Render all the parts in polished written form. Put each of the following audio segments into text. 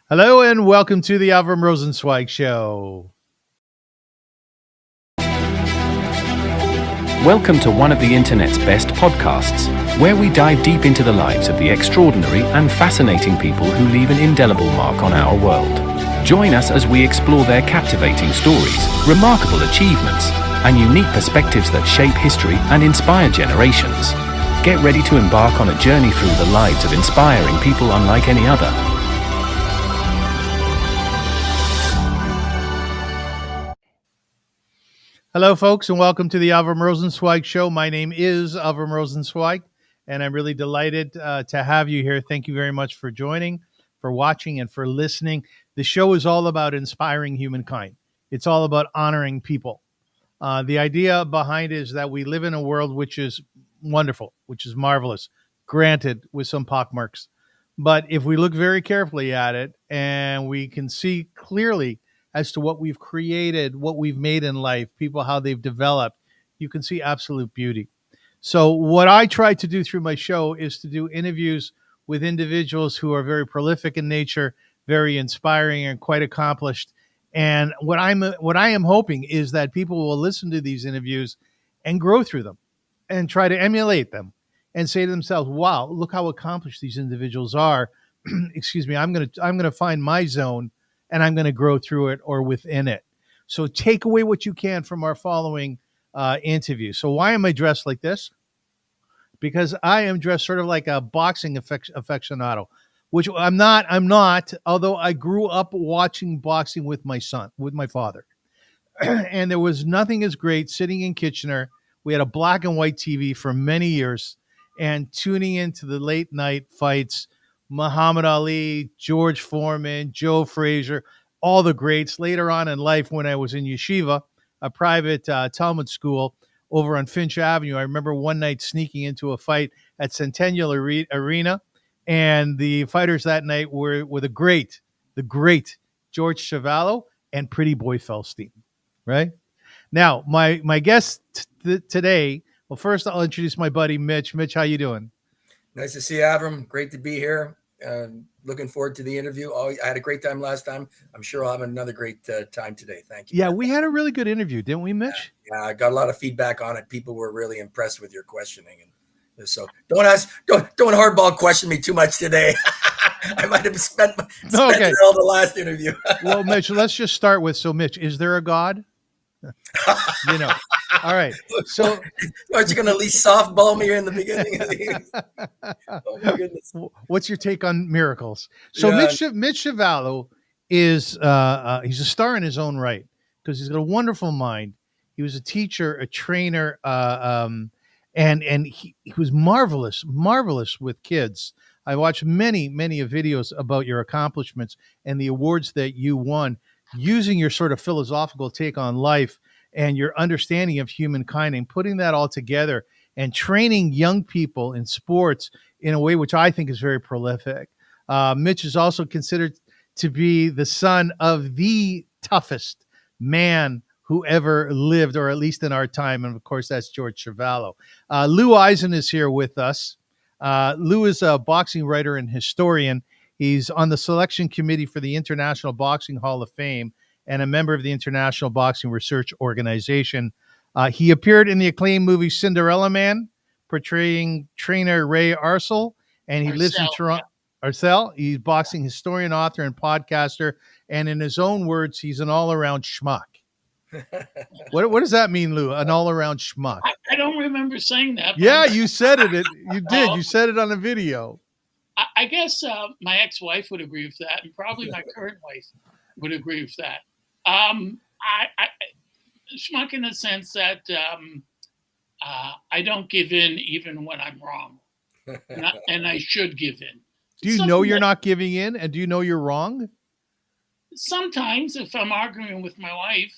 Hello and welcome to the Avrum Rosensweig Show. Welcome to one of the internet's best podcasts, where we dive deep into the lives of the extraordinary and fascinating people who leave an indelible mark on our world. Join us as we explore their captivating stories, remarkable achievements, and unique perspectives that shape history and inspire generations. Get ready to embark on a journey through the lives of inspiring people unlike any other. Hello, folks, and welcome to the Avrum Rosensweig Show. My name is Avrum Rosensweig, and I'm really delighted to have you here. Thank you very much for joining, for watching, and for listening. The show is all about inspiring humankind. It's all about honoring people. The idea behind it is that we live in a world which is wonderful, which is marvelous, granted with some pockmarks. But if we look very carefully at it and we can see clearly as to what we've created, what we've made in life, people, how they've developed, you can see absolute beauty. So what I try to do through my show is to do interviews with individuals who are very prolific in nature, very inspiring and quite accomplished. And what I am hoping is that people will listen to these interviews and grow through them and try to emulate them and say to themselves, wow, look how accomplished these individuals are. Excuse me, I'm gonna find my zone and I'm going to grow through it or within it. So take away what you can from our following interview. So why am I dressed like this? Because I am dressed sort of like a boxing aficionado, which I'm not. Although I grew up watching boxing with my father. And there was nothing as great sitting in Kitchener. We had a black and white TV for many years and tuning into the late night fights, Muhammad Ali, George Foreman, Joe Frazier, all the greats. Later on in life, when I was in yeshiva, a private Talmud school over on Finch Avenue, I remember one night sneaking into a fight at Centennial Arena, and the fighters that night were the great George Chuvalo and Pretty Boy Felstein. Right now, my guest today. Well, first I'll introduce my buddy Mitch. Mitch, how you doing? Nice to see you, Avrum. Great to be here. Looking forward to the interview. I had a great time last time. I'm sure I'll have another great time today. Thank you. Yeah, we had a really good interview, didn't we, Mitch? Yeah, I got a lot of feedback on it. People were really impressed with your questioning, and so don't hardball question me too much today. I might have spent all the last interview. Well, Mitch, let's just start with, so Mitch, is there a God? All right. So aren't you going to at least softball me in the beginning? Oh my goodness. What's your take on miracles? So yeah. Mitch Chuvalo is he's a star in his own right because he's got a wonderful mind. He was a teacher, a trainer, and he was marvelous with kids. I watched many videos about your accomplishments and the awards that you won using your sort of philosophical take on life and your understanding of humankind and putting that all together and training young people in sports in a way which I think is very prolific. Mitch is also considered to be the son of the toughest man who ever lived, or at least in our time. And of course, that's George Chuvalo. Lou Eisen is here with us. Lou is a boxing writer and historian. He's on the selection committee for the International Boxing Hall of Fame and a member of the International Boxing Research Organization. He appeared in the acclaimed movie Cinderella Man, portraying trainer Ray Arcel, and he lives in Toronto. Yeah. Arcel, he's boxing historian, author, and podcaster, and in his own words, he's an all-around schmuck. What does that mean, Lou? An all-around schmuck? I don't remember saying that. Yeah, you said it. You did. You said it on a video. I guess my ex-wife would agree with that, and probably my current wife would agree with that. Schmuck in the sense that I don't give in even when I'm wrong, and I should give in. Do you know you're not giving in, and do you know you're wrong? Sometimes, if I'm arguing with my wife,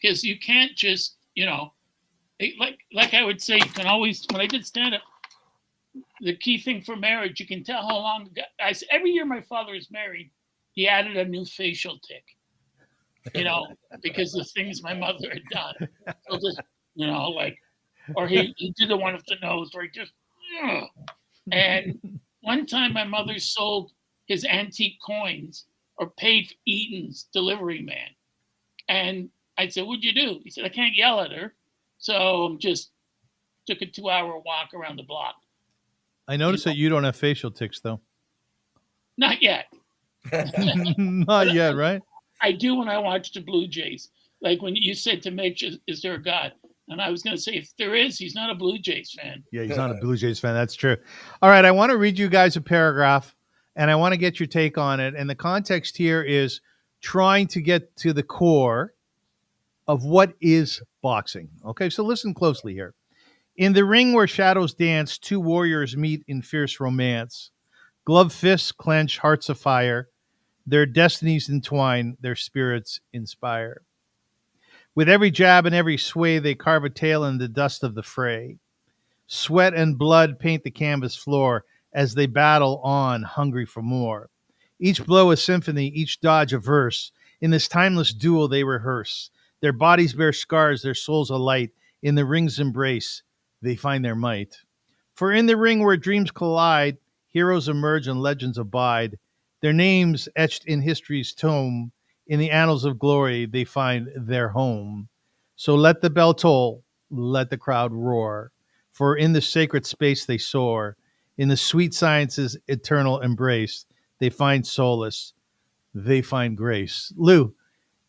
because you can't just, like I would say, you can always, when I did stand up, the key thing for marriage, you can tell how long. Every year my father is married, he added a new facial tick. Because the things my mother had done. So just, or he did the one with the nose where he just, and one time my mother sold his antique coins or paid for Eaton's delivery man. And I said, what'd you do? He said, I can't yell at her. So just took a 2-hour walk around the block. I noticed that you don't have facial tics, though. Not yet. Not yet, right? I do when I watch the Blue Jays. Like when you said to Mitch, is there a God? And I was going to say, if there is, he's not a Blue Jays fan. Yeah, he's not a Blue Jays fan. That's true. All right, I want to read you guys a paragraph, and I want to get your take on it. And the context here is trying to get to the core of what is boxing. Okay, so listen closely here. In the ring where shadows dance, two warriors meet in fierce romance. Gloved fists clench, hearts afire. Their destinies entwine, their spirits inspire. With every jab and every sway, they carve a tale in the dust of the fray. Sweat and blood paint the canvas floor as they battle on, hungry for more. Each blow a symphony, each dodge a verse. In this timeless duel they rehearse. Their bodies bear scars, their souls alight. In the ring's embrace, they find their might. For in the ring where dreams collide, heroes emerge and legends abide. Their names etched in history's tome. In the annals of glory, they find their home. So let the bell toll, let the crowd roar. For in the sacred space they soar. In the sweet science's eternal embrace, they find solace, they find grace. Lou,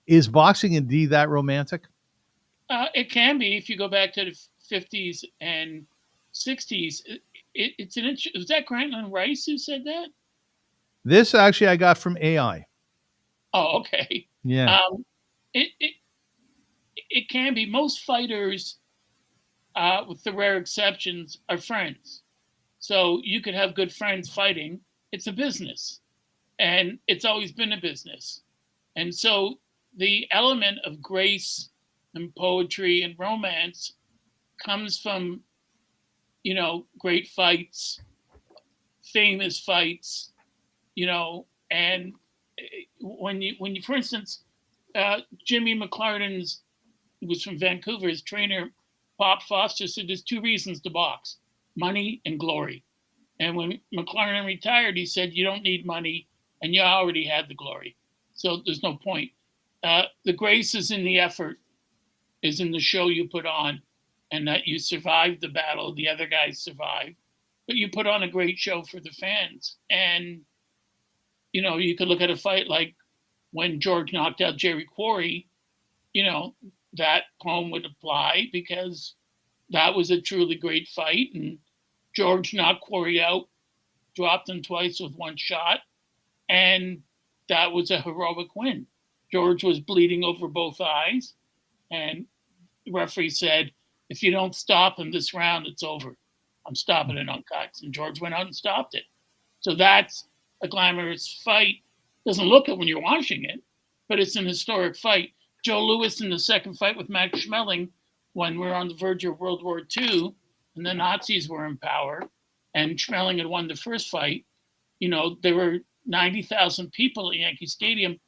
is boxing indeed that romantic? It can be if you go back to the 50s and 60s. It's an was that Grantland Rice who said that? This actually I got from AI. Oh, okay. Yeah. It can be. Most fighters, with the rare exceptions, are friends. So you could have good friends fighting. It's a business, and it's always been a business. And so the element of grace and poetry and romance comes from, great fights, famous fights, and when you, for instance, Jimmy McClarnon's, who was from Vancouver, his trainer, Pop Foster, said there's two reasons to box: money and glory. And when McClarnon retired, he said, you don't need money, and you already had the glory. So there's no point. The grace is in the effort, is in the show you put on, and that you survived the battle, the other guys survived, but you put on a great show for the fans. And, you could look at a fight like when George knocked out Jerry Quarry, that poem would apply because that was a truly great fight. And George knocked Quarry out, dropped him twice with one shot, and that was a heroic win. George was bleeding over both eyes, and the referee said, if you don't stop him this round, it's over. I'm stopping it on cuts. And George went out and stopped it. So that's a glamorous fight. Doesn't look it when you're watching it, but it's an historic fight. Joe Louis in the second fight with Max Schmeling, when we're on the verge of World War II and the Nazis were in power and Schmeling had won the first fight, there were 90,000 people at Yankee Stadium,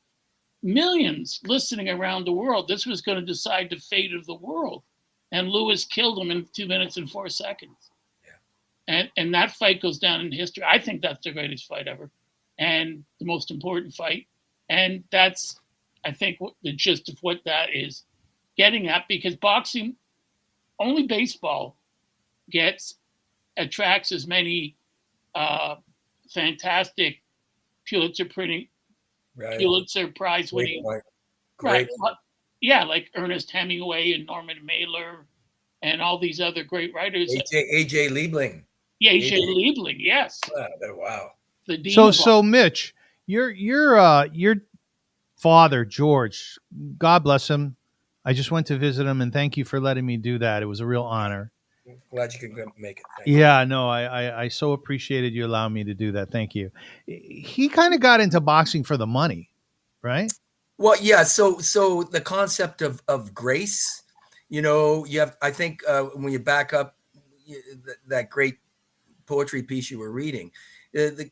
millions listening around the world. This was going to decide the fate of the world. And Louis killed him in 2 minutes and 4 seconds. Yeah. And that fight goes down in history. I think that's the greatest fight ever and the most important fight. And that's, I think, the gist of what that is getting at, because boxing, only baseball attracts as many fantastic Pulitzer Prize winning. Great. Right. Yeah, like Ernest Hemingway and Norman Mailer and all these other great writers. A.J. Liebling. Yeah, A.J. Liebling, yes. Wow. So Mitch, your father, George, God bless him. I just went to visit him, and thank you for letting me do that. It was a real honor. Glad you could make it. Yeah, no, I so appreciated you allowing me to do that. Thank you. He kind of got into boxing for the money, right? Well, yeah. So the concept of grace, you have, I think, when you back up that great poetry piece you were reading,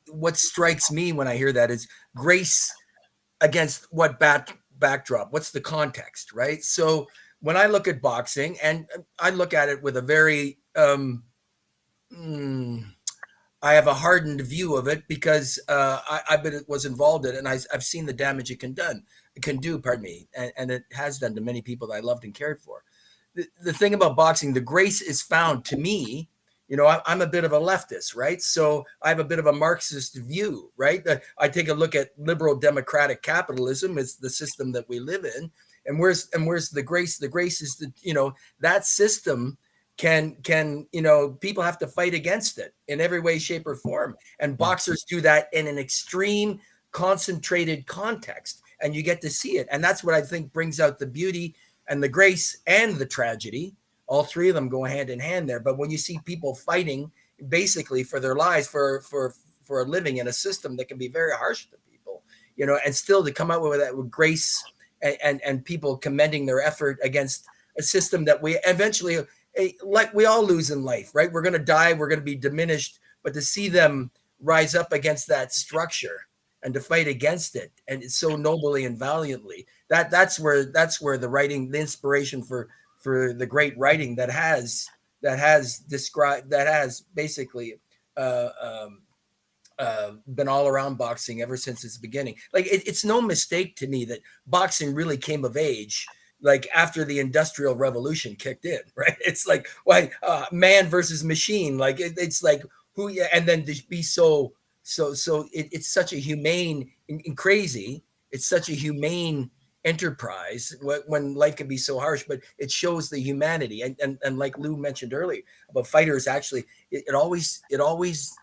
what strikes me when I hear that is grace against what backdrop? What's the context, right? So when I look at boxing, and I look at it with a very, I have a hardened view of it because was involved in it, and I've seen the damage it can do. Pardon me, and it has done to many people that I loved and cared for. The thing about boxing, the grace is found to me. I'm a bit of a leftist, right? So I have a bit of a Marxist view, right? I take a look at liberal democratic capitalism as the system that we live in, and where's the grace? The grace is that system can people have to fight against it in every way, shape, or form, and boxers do that in an extreme, concentrated context, and you get to see it, and that's what I think brings out the beauty and the grace and the tragedy. All three of them go hand in hand there. But when you see people fighting basically for their lives, for a living in a system that can be very harsh to people, and still to come out with that with grace and people commending their effort against a system that we eventually, like we all lose in life, right? We're going to die, we're going to be diminished, but to see them rise up against that structure and to fight against it, and it's so nobly and valiantly, that's where the writing, the inspiration for the great writing that has basically been all around boxing ever since its beginning. Like it's no mistake to me that boxing really came of age like after the Industrial Revolution kicked in, right? It's like man versus machine. Like it's like who, and then to be it's such a humane and crazy. It's such a humane enterprise when life can be so harsh, but it shows the humanity. And like Lou mentioned earlier about fighters, actually, it always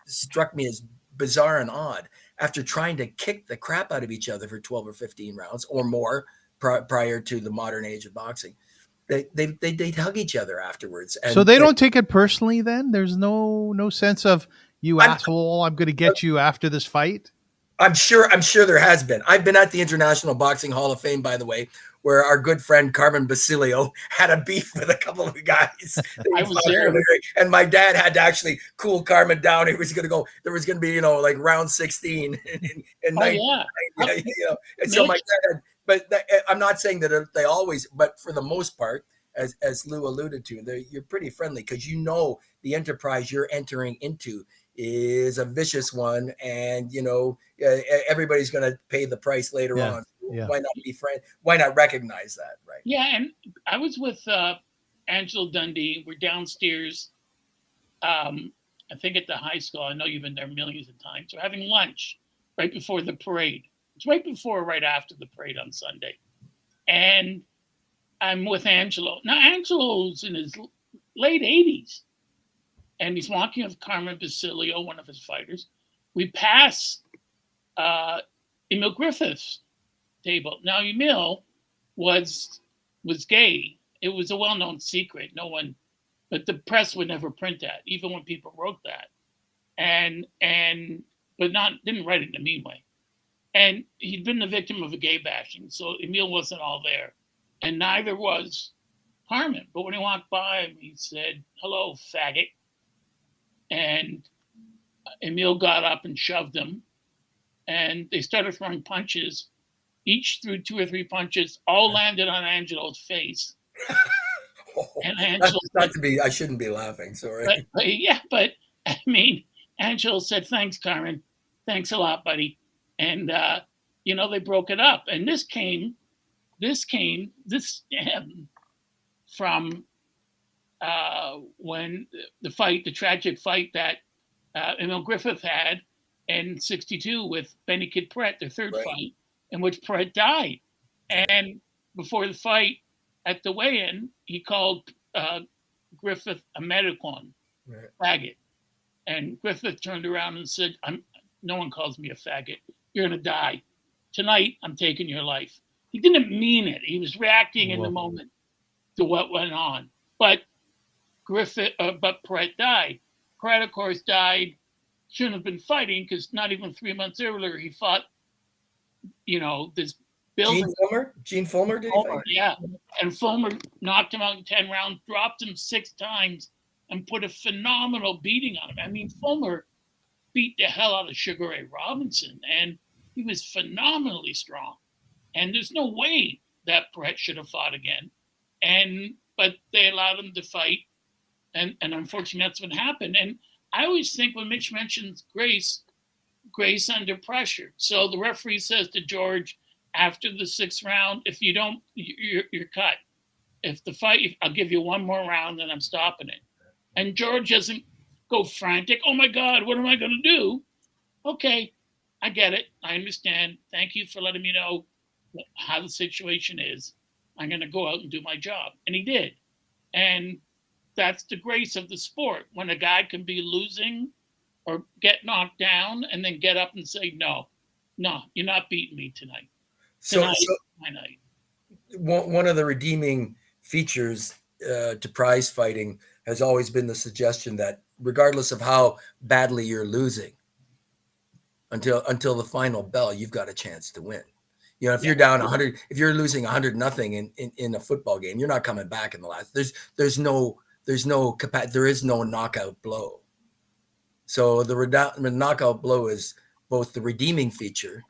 struck me as bizarre and odd after trying to kick the crap out of each other for 12 or 15 rounds or more prior to the modern age of boxing. They'd hug each other afterwards. And, so they don't take it personally then? There's no sense of, you asshole, I'm going to get you after this fight? I'm sure there has been. I've been at the International Boxing Hall of Fame, by the way, where our good friend Carmen Basilio had a beef with a couple of guys. I was there. And my dad had to actually cool Carmen down. He was going to go, there was going to be, like round 16. And so my dad had, but I'm not saying that they always, but for the most part, as Lou alluded to, you're pretty friendly because the enterprise you're entering into is a vicious one, and everybody's going to pay the price later on. Yeah. Why not be friend? Why not recognize that, right? Yeah, and I was with Angelo Dundee. We're downstairs, I think at the high school. I know you've been there millions of times. We're having lunch right before the parade. It's right before or right after the parade on Sunday. And I'm with Angelo. Now, Angelo's in his late 80s. And he's walking with Carmen Basilio, one of his fighters. We pass Emil Griffith's table. Now, Emil was gay. It was a well-known secret. No one, but the press would never print that, even when people wrote that. But didn't write it in a mean way. And he'd been the victim of a gay bashing, so Emil wasn't all there. And neither was Carmen. But when he walked by him, he said, "Hello, faggot." And Emil got up and shoved him. And they started throwing punches. Each threw 2 or 3 punches, all landed on Angelo's face. And Angelo I shouldn't be laughing, sorry. But I mean, Angelo said, "Thanks, Carmen. Thanks a lot, buddy." And, they broke it up. And this came from when the tragic fight that Emil Griffith had in '62 with Benny Kid Paret, their third fight, in which Paret died. And before the fight, at the weigh-in, he called Griffith a medicon, faggot. And Griffith turned around and said, "No one calls me a faggot. You're going to die. Tonight, I'm taking your life." He didn't mean it. He was reacting in the moment to what went on. But Paret died. Paret, of course, died. Shouldn't have been fighting because not even 3 months earlier he fought, this building. Gene Fulmer did he fight? Yeah. And Fulmer knocked him out in 10 rounds, dropped him 6 times, and put a phenomenal beating on him. I mean, Fulmer beat the hell out of Sugar Ray Robinson, and he was phenomenally strong. And there's no way that Paret should have fought again. But they allowed him to fight. And unfortunately, that's what happened. And I always think when Mitch mentions grace under pressure. So the referee says to George after the 6th round, if you don't, you're cut. If the fight, I'll give you one more round, then I'm stopping it. And George doesn't go frantic. Oh my God, what am I going to do? Okay, I get it. I understand. Thank you for letting me know how the situation is. I'm going to go out and do my job. And he did. And that's the grace of the sport when a guy can be losing or get knocked down and then get up and say, no, you're not beating me tonight. Tonight is my night. One of the redeeming features to prize fighting has always been the suggestion that regardless of how badly you're losing, until the final bell, you've got a chance to win. You know, if you're down 100, if you're losing 100-0 in a football game, you're not coming back in the last. There is no knockout blow. So the knockout blow is both the redeeming feature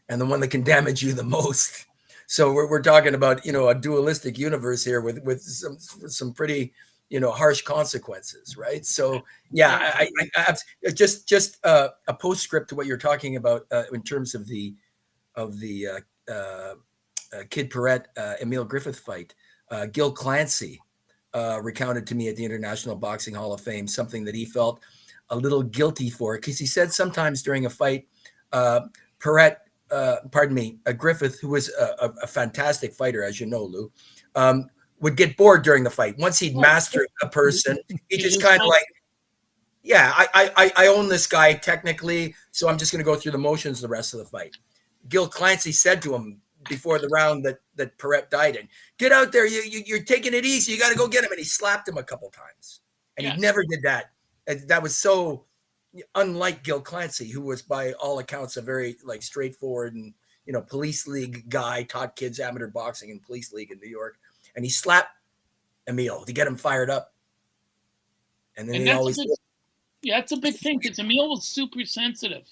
and the one that can damage you the most. So we're talking about, you know, a dualistic universe here with some pretty, you know, harsh consequences, right? So yeah, I just a postscript to what you're talking about in terms of the Kid Perret Emil Griffith fight. Gil Clancy recounted to me at the International Boxing Hall of Fame something that he felt a little guilty for, because he said sometimes during a fight, Griffith, who was a fantastic fighter, as you know, Lou, would get bored during the fight. Once he'd mastered a person, he just kind of like, yeah, I own this guy technically, so I'm just going to go through the motions the rest of the fight. Gil Clancy said to him before the round that Perret died in, get out there, you're taking it easy, you got to go get him. And he slapped him a couple times. And he never did that. That was so unlike Gil Clancy, who was by all accounts a very like straightforward and, you know, police league guy, taught kids amateur boxing in police league in New York. And he slapped Emil to get him fired up. And then he always... that's a big thing, because Emil was super sensitive.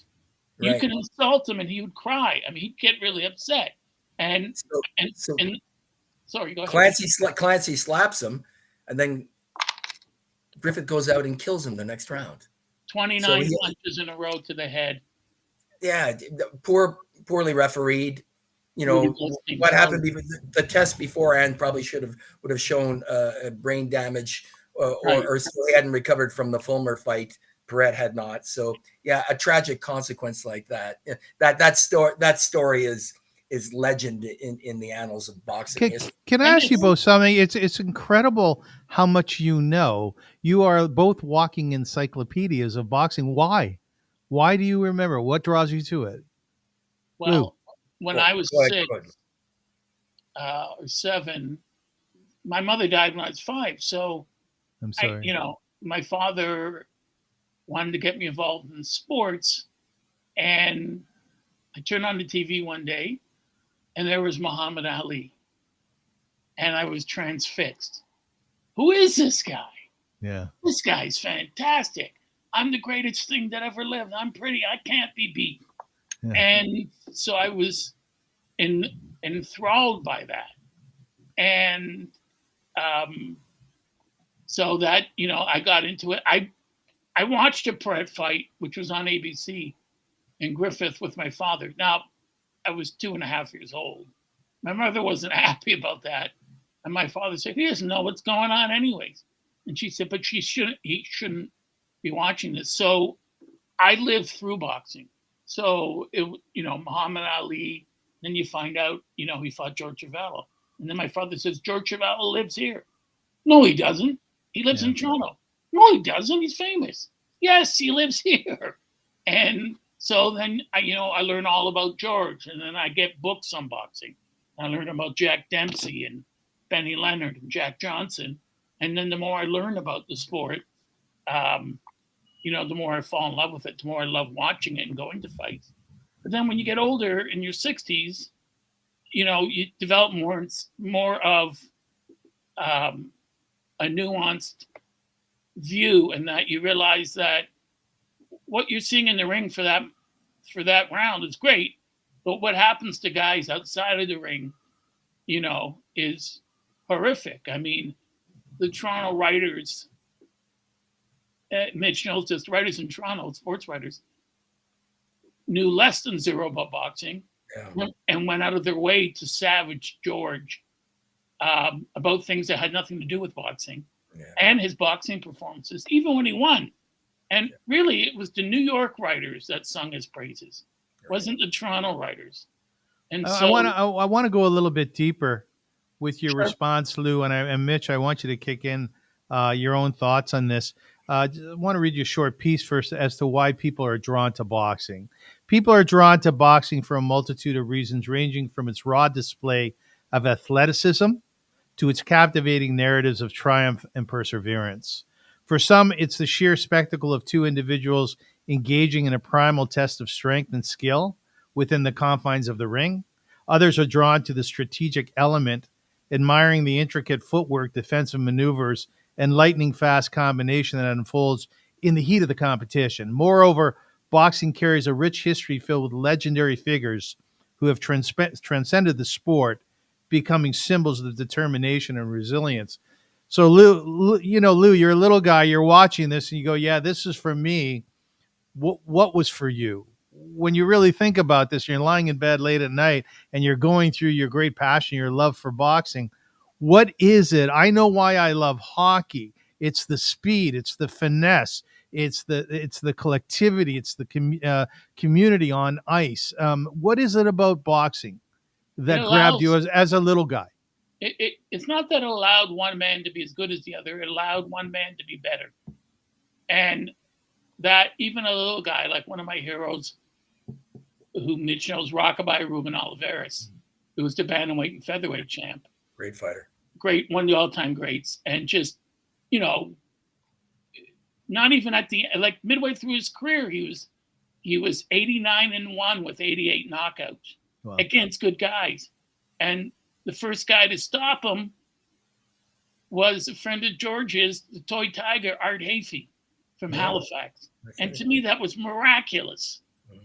Right. You could insult him and he would cry. I mean, he'd get really upset. And sorry, go ahead. Clancy slaps him, and then Griffith goes out and kills him the next round. 29 punches in a row to the head. Yeah, poorly refereed. You know, what happened, the test beforehand probably would have shown brain damage, or so he hadn't recovered from the Fulmer fight. Perret had not. So yeah, a tragic consequence like that. That story is legend in the annals of boxing history. Can I ask you both something? It's incredible how much you know. You are both walking encyclopedias of boxing. Why? Why do you remember? What draws you to it? Well, when I was 6 or 7, my mother died when I was 5. So I'm sorry. My father wanted to get me involved in sports, and I turned on the TV one day, and there was Muhammad Ali, and I was transfixed. Who is this guy? Yeah, this guy's fantastic. I'm the greatest thing that ever lived. I'm pretty. I can't be beat. Yeah. And so I was enthralled by that, and so that I got into it. I watched a Perret fight, which was on ABC, in Griffith with my father. Now, I was 2.5 years old. My mother wasn't happy about that. And my father said, he doesn't know what's going on anyways. And she said, but he shouldn't be watching this. So I lived through boxing. So, Muhammad Ali, then you find out, he fought George Chuvalo. And then my father says, George Chuvalo lives here. No, he doesn't. He lives in Toronto. No, he doesn't. He's famous. Yes, he lives here. And so then, I learn all about George. And then I get books on boxing. I learn about Jack Dempsey and Benny Leonard and Jack Johnson. And then the more I learn about the sport, the more I fall in love with it, the more I love watching it and going to fights. But then when you get older, in your 60s, you develop more of a nuanced view, and that you realize that what you're seeing in the ring for that round is great, but what happens to guys outside of the ring, is horrific. I mean, the Toronto writers, Mitch knows this, writers in Toronto, sports writers, knew less than zero about boxing, and went out of their way to savage George about things that had nothing to do with boxing and his boxing performances, even when he won. And really, it was the New York writers that sung his praises. It wasn't the Toronto writers. And so I want to go a little bit deeper with your response, Lou, and Mitch. I want you to kick in your own thoughts on this. I want to read you a short piece first as to why people are drawn to boxing. People are drawn to boxing for a multitude of reasons, ranging from its raw display of athleticism to its captivating narratives of triumph and perseverance. For some, it's the sheer spectacle of two individuals engaging in a primal test of strength and skill within the confines of the ring. Others are drawn to the strategic element, admiring the intricate footwork, defensive maneuvers, and lightning-fast combination that unfolds in the heat of the competition. Moreover, boxing carries a rich history filled with legendary figures who have transcended the sport, becoming symbols of determination and resilience. So, Lou, you're a little guy. You're watching this, and you go, "Yeah, this is for me." What was for you? When you really think about this, you're lying in bed late at night, and you're going through your great passion, your love for boxing. What is it? I know why I love hockey. It's the speed. It's the finesse. It's the collectivity. It's the community on ice. What is it about boxing that grabbed you as a little guy? It's not that it allowed one man to be as good as the other. It allowed one man to be better. And that even a little guy, like one of my heroes, who Mitch knows, Rockabye Ruben Oliveras, who was the bantamweight and featherweight champ. Great fighter. Great, one of the all-time greats. And just, not even at the, like midway through his career, he was 89-1 with 88 knockouts against good guys. And the first guy to stop him was a friend of George's, the toy tiger, Art Hafey from Halifax. And to me, that was miraculous.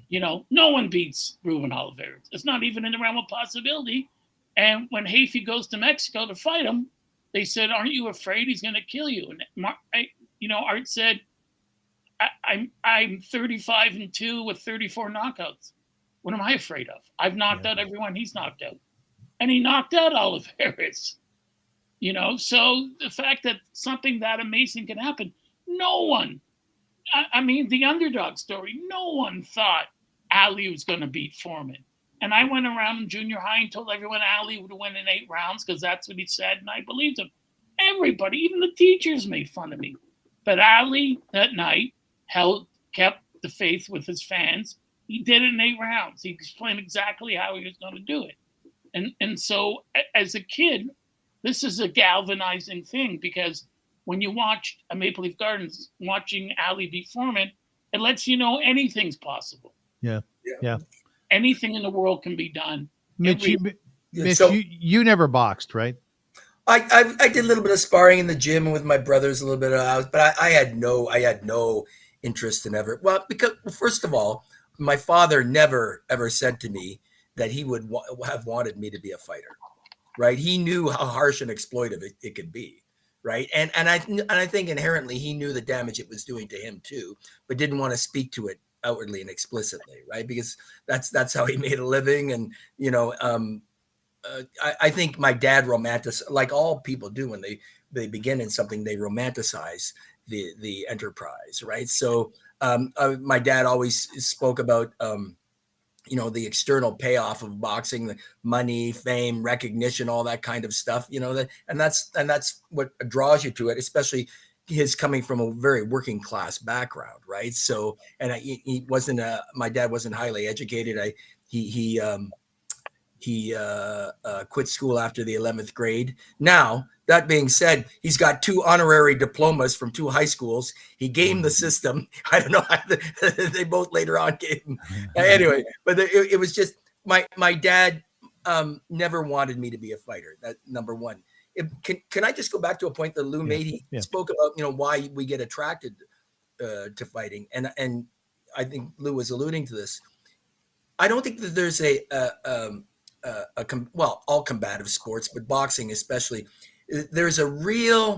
No one beats Ruben Oliveras. It's not even in the realm of possibility. And when Hafey goes to Mexico to fight him, they said, "Aren't you afraid he's going to kill you?" And Art said, "I'm 35-2 with 34 knockouts. What am I afraid of? I've knocked out everyone he's knocked out." And he knocked out Oliveras. So the fact that something that amazing can happen, no one, the underdog story, no one thought Ali was going to beat Foreman. And I went around in junior high and told everyone Ali would win in 8 rounds because that's what he said, and I believed him. Everybody, even the teachers, made fun of me. But Ali that night kept the faith with his fans. He did it in 8 rounds. He explained exactly how he was going to do it. And so as a kid, this is a galvanizing thing, because when you watch a Maple Leaf Gardens, watching Ali beat Foreman, it lets you know anything's possible. Yeah. Anything in the world can be done. Mitch, you never boxed, right? I did a little bit of sparring in the gym with my brothers, a little bit of, but I had no interest in ever. Well, because first of all, my father never ever said to me that he would have wanted me to be a fighter, right? He knew how harsh and exploitive it could be, right? And I think inherently he knew the damage it was doing to him too, but didn't want to speak to it outwardly and explicitly, right? Because that's how he made a living. And I think my dad romanticized, like all people do when they begin in something, they romanticize the enterprise, right? So my dad always spoke about the external payoff of boxing, the money, fame, recognition, all that kind of stuff, and that's what draws you to it, especially his coming from a very working class background, right? So, and he wasn't my dad wasn't highly educated. He quit school after the 11th grade. Now, that being said, he's got 2 honorary diplomas from 2 high schools. He gamed the system. I don't know how they both later on gave him. Anyway, but it was just my dad never wanted me to be a fighter. That number one. Can I just go back to a point that Lou made? He spoke about why we get attracted to fighting, and I think Lou was alluding to this. I don't think that there's all combative sports, but boxing especially, there's a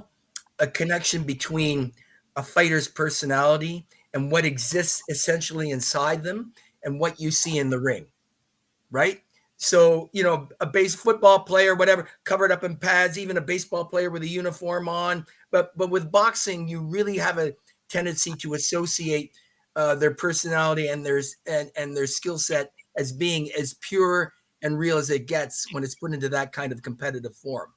connection between a fighter's personality and what exists essentially inside them and what you see in the ring, right? So, a base football player, whatever, covered up in pads, even a baseball player with a uniform on. But with boxing, you really have a tendency to associate their personality and their skill set as being as pure and real as it gets when it's put into that kind of competitive form,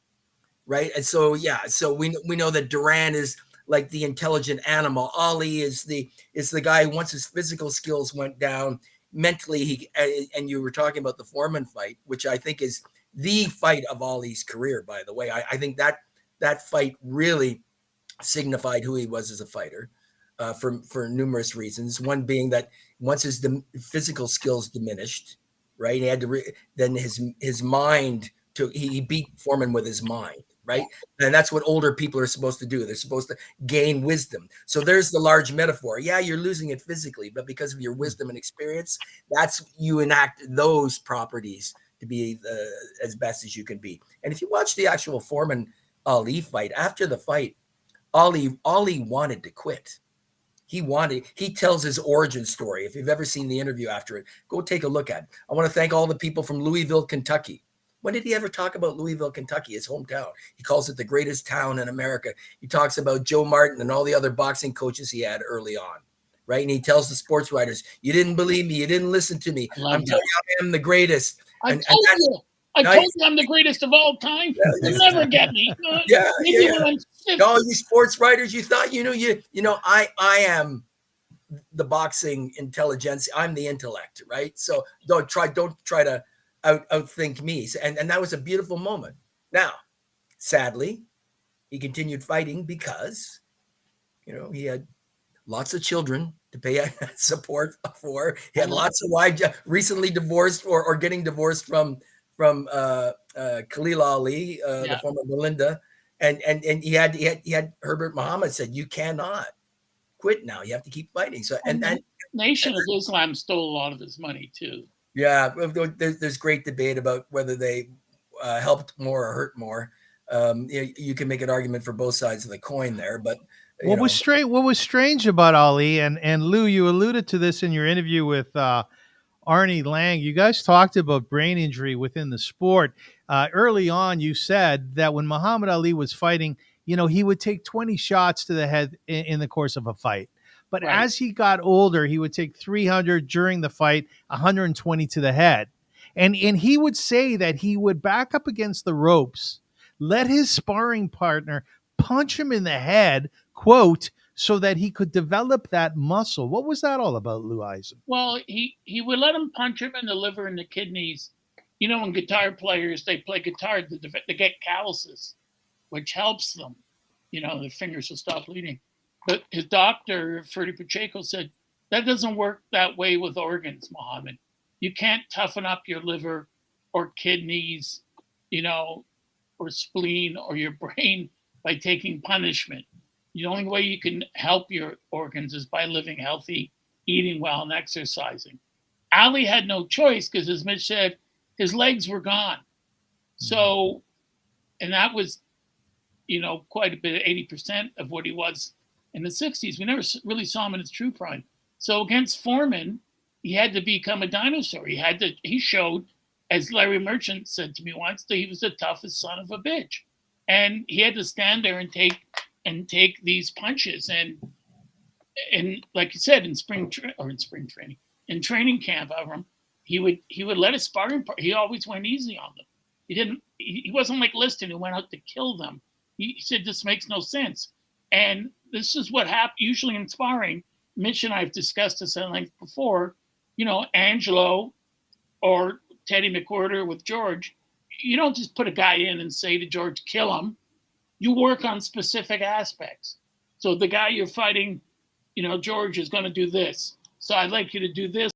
right? And so, so we know that Duran is like the intelligent animal. Ali is the guy who, once his physical skills went down, mentally and you were talking about the Foreman fight, which I think is the fight of Ali's career, by the way. I think that fight really signified who he was as a fighter, for numerous reasons. One being that once his physical skills diminished, right, he had to then his mind he beat Foreman with his mind, right? And that's what older people are supposed to do. They're supposed to gain wisdom. So there's the large metaphor. Yeah, you're losing it physically, but because of your wisdom and experience, you enact those properties to be as best as you can be. And if you watch the actual Foreman Ali fight, after the fight, Ali wanted to quit. He tells his origin story. If you've ever seen the interview after it, go take a look at it. I want to thank all the people from Louisville, Kentucky. When did he ever talk about Louisville, Kentucky, his hometown? He calls it the greatest town in America. He talks about Joe Martin and all the other boxing coaches he had early on, right? And he tells the sports writers, you didn't believe me. You didn't listen to me. I'm telling you, I am the greatest. I told you I'm the greatest of all time. You'll never get me. All you sports writers, you thought, I am the boxing intelligence. I'm the intellect, right? So don't try to outthink me. And that was a beautiful moment. Now, sadly, he continued fighting because, he had lots of children to pay support for. He had lots of wives, recently divorced or getting divorced from Khalil Ali, the former Melinda. And he had Herbert Muhammad said, you cannot quit now. You have to keep fighting. So and Nation of Islam stole a lot of his money too. Yeah, there's great debate about whether they helped more or hurt more. You can make an argument for both sides of the coin there, but what was strange about Ali, and Lou, you alluded to this in your interview with Arnie Lang. You guys talked about brain injury within the sport. Early on, you said that when Muhammad Ali was fighting, he would take 20 shots to the head in the course of a fight. But as he got older, he would take 300 during the fight, 120 to the head. And he would say that he would back up against the ropes, let his sparring partner punch him in the head, quote, so that he could develop that muscle. What was that all about, Lou Eisen? Well, he would let him punch him in the liver and the kidneys. When guitar players, they play guitar, they get calluses, which helps them. Their fingers will stop bleeding. But his doctor, Ferdy Pacheco, said, that doesn't work that way with organs, Mohammed. You can't toughen up your liver or kidneys, or spleen or your brain by taking punishment. The only way you can help your organs is by living healthy, eating well, and exercising. Ali had no choice because, as Mitch said, his legs were gone. So, and that was, quite a bit, 80% of what he was in the 60s. We never really saw him in his true prime. So against Foreman, he had to become a dinosaur. He showed, as Larry Merchant said to me once, that he was the toughest son of a bitch. And he had to stand there and take these punches. And like you said, in training camp, Avrum, he would let his sparring partner, he always went easy on them. He wasn't like Liston who went out to kill them. He said, this makes no sense. And this is what happens usually in sparring. Mitch and I have discussed this at length before. Angelo or Teddy McWhirter with George, you don't just put a guy in and say to George, kill him. You work on specific aspects. So the guy you're fighting, George is going to do this. So I'd like you to do this.